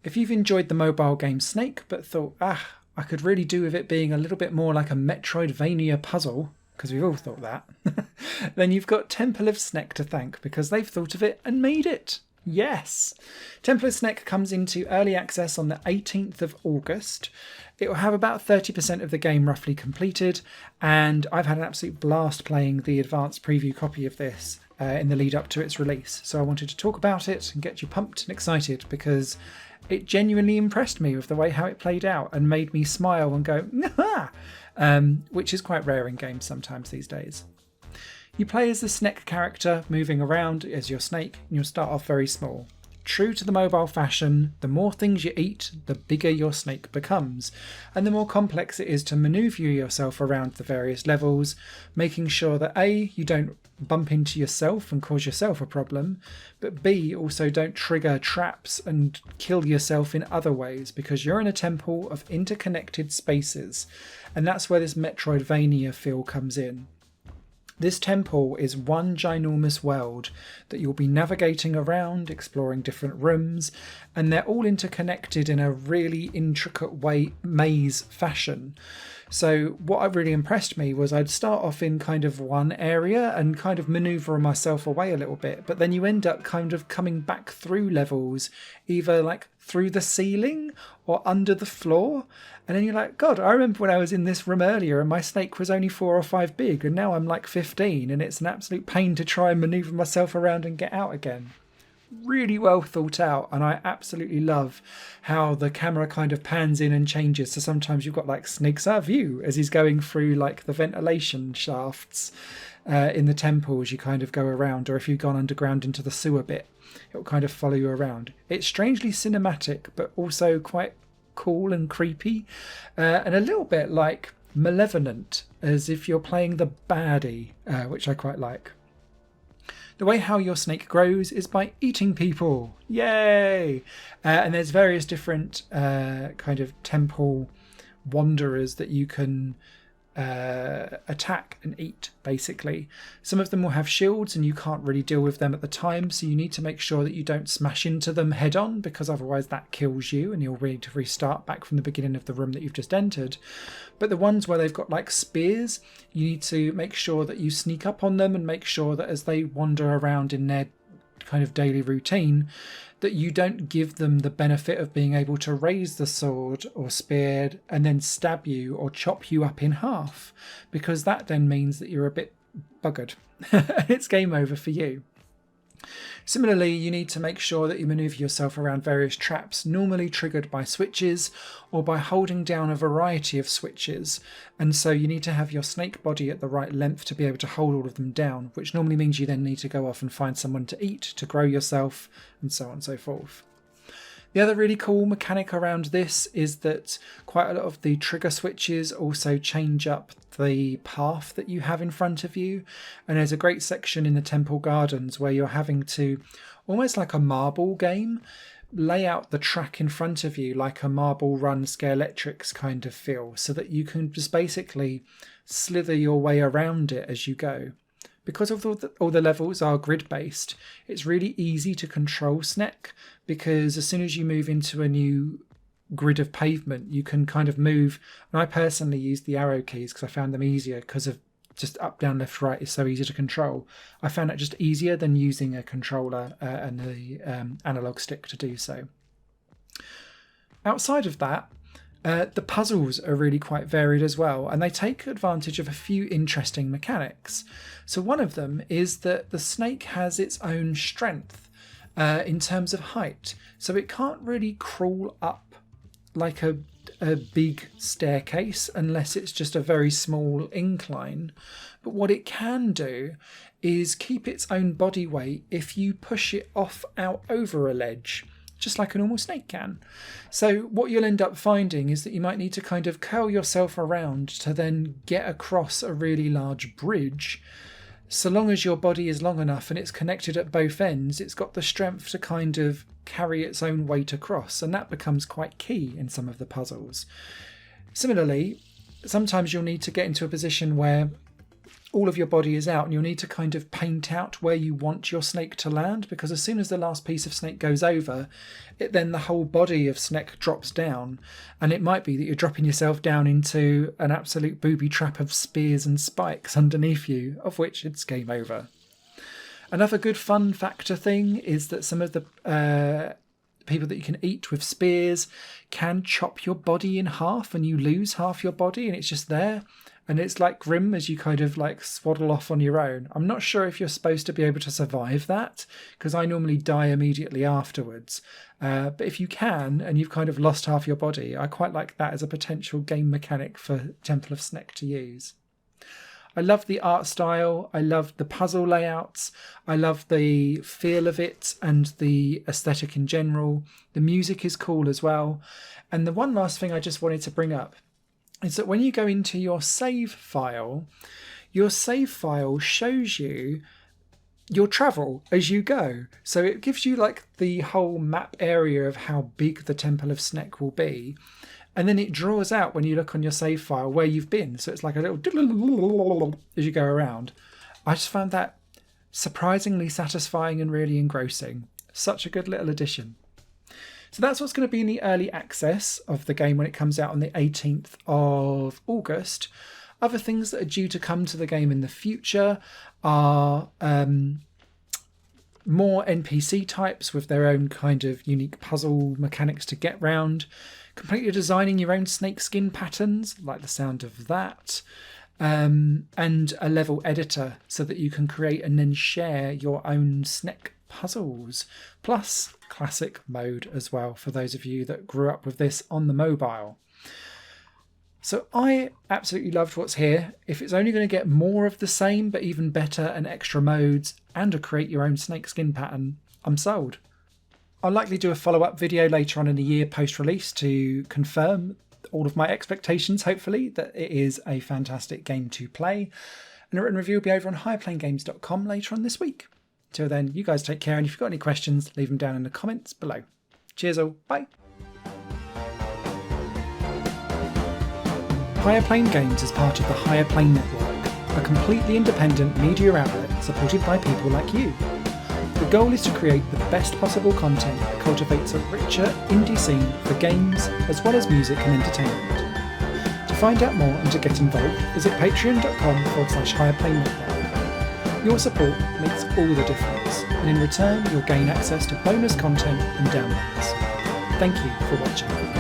If you've enjoyed the mobile game Snake but thought, I could really do with it being a little bit more like a Metroidvania puzzle, because we've all thought that, then you've got Temple of Snek to thank, because they've thought of it and made it. Yes! Temple of Snek comes into early access on the 18th of August. It will have about 30% of the game roughly completed, and I've had an absolute blast playing the advanced preview copy of this in the lead up to its release. So I wanted to talk about it and get you pumped and excited, because it genuinely impressed me with the way how it played out and made me smile and go, nah! Which is quite rare in games sometimes these days. You play as the Snek character, moving around as your snake, and you'll start off very small. True to the mobile fashion, the more things you eat, the bigger your snake becomes, and the more complex it is to manoeuvre yourself around the various levels, making sure that A, you don't bump into yourself and cause yourself a problem, but B, also don't trigger traps and kill yourself in other ways, because you're in a temple of interconnected spaces, and that's where this Metroidvania feel comes in. This temple is one ginormous world that you'll be navigating around, exploring different rooms, and they're all interconnected in a really intricate maze fashion. So what really impressed me was I'd start off in kind of one area and kind of maneuver myself away a little bit, but then you end up kind of coming back through levels, either like through the ceiling or under the floor. And then you're like, God, I remember when I was in this room earlier and my snake was only 4 or 5 big, and now I'm like 15, and it's an absolute pain to try and maneuver myself around and get out again. Really well thought out, and I absolutely love how the camera kind of pans in and changes. So sometimes you've got like Snake's eye view as he's going through like the ventilation shafts in the temple as you kind of go around, or if you've gone underground into the sewer bit, it'll kind of follow you around. It's strangely cinematic, but also quite cool and creepy, and a little bit like malevolent, as if you're playing the baddie, which I quite like. The way how your snake grows is by eating people. Yay! And there's various different kind of temple wanderers that you can attack and eat, basically. Some of them will have shields and you can't really deal with them at the time, so you need to make sure that you don't smash into them head on, because otherwise that kills you and you'll need to restart back from the beginning of the room that you've just entered. But the ones where they've got like spears, you need to make sure that you sneak up on them and make sure that as they wander around in their kind of daily routine, that you don't give them the benefit of being able to raise the sword or spear and then stab you or chop you up in half, because that then means that you're a bit buggered. It's game over for you. Similarly, you need to make sure that you maneuver yourself around various traps, normally triggered by switches or by holding down a variety of switches. And so you need to have your snake body at the right length to be able to hold all of them down, which normally means you then need to go off and find someone to eat, to grow yourself, and so on and so forth. The other really cool mechanic around this is that quite a lot of the trigger switches also change up the path that you have in front of you. And there's a great section in the temple gardens where you're having to, almost like a marble game, lay out the track in front of you like a Marble Run Scalextrics kind of feel, so that you can just basically slither your way around it as you go. Because all the levels are grid-based, it's really easy to control Snek, because as soon as you move into a new grid of pavement, you can kind of move. And I personally use the arrow keys because I found them easier, because of just up, down, left, right is so easy to control. I found it just easier than using a controller and the analog stick to do so. Outside of that, the puzzles are really quite varied as well, and they take advantage of a few interesting mechanics. So one of them is that the snake has its own strength in terms of height. So it can't really crawl up like a big staircase unless it's just a very small incline. But what it can do is keep its own body weight if you push it out over a ledge, just like a normal snake can. So what you'll end up finding is that you might need to kind of curl yourself around to then get across a really large bridge. So long as your body is long enough and it's connected at both ends, it's got the strength to kind of carry its own weight across, and that becomes quite key in some of the puzzles. Similarly, sometimes you'll need to get into a position where all of your body is out, and you'll need to kind of paint out where you want your snake to land, because as soon as the last piece of snake goes over, then the whole body of Snek drops down, and it might be that you're dropping yourself down into an absolute booby trap of spears and spikes underneath you, of which it's game over. Another good fun factor thing is that some of the people that you can eat with spears can chop your body in half, and you lose half your body, and it's just there. And it's like grim as you kind of like swaddle off on your own. I'm not sure if you're supposed to be able to survive that, because I normally die immediately afterwards. But if you can, and you've kind of lost half your body, I quite like that as a potential game mechanic for Temple of Snek to use. I love the art style. I love the puzzle layouts. I love the feel of it and the aesthetic in general. The music is cool as well. And the one last thing I just wanted to bring up is that when you go into your save file shows you your travel as you go. So it gives you like the whole map area of how big the Temple of Snek will be. And then it draws out when you look on your save file where you've been. So it's like a little as you go around. I just found that surprisingly satisfying and really engrossing. Such a good little addition. So that's what's going to be in the early access of the game when it comes out on the 18th of August. Other things that are due to come to the game in the future are more NPC types with their own kind of unique puzzle mechanics to get round. Completely designing your own snake skin patterns, like the sound of that. And a level editor so that you can create and then share your own Snek puzzles, plus classic mode as well for those of you that grew up with this on the mobile. So I absolutely loved what's here. If it's only going to get more of the same but even better and extra modes and a create your own snake skin pattern, I'm sold. I'll likely do a follow-up video later on in the year post-release to confirm all of my expectations, hopefully, that it is a fantastic game to play. And a written review will be over on higherplayinggames.com later on this week. Till then, you guys take care, and if you've got any questions, leave them down in the comments below. Cheers all, bye! Higher Playing Games is part of the Higher Playing Network, a completely independent media outlet supported by people like you. The goal is to create the best possible content that cultivates a richer indie scene for games as well as music and entertainment. To find out more and to get involved, visit patreon.com/higherplaying-network. Your support makes all the difference, and in return you'll gain access to bonus content and downloads. Thank you for watching.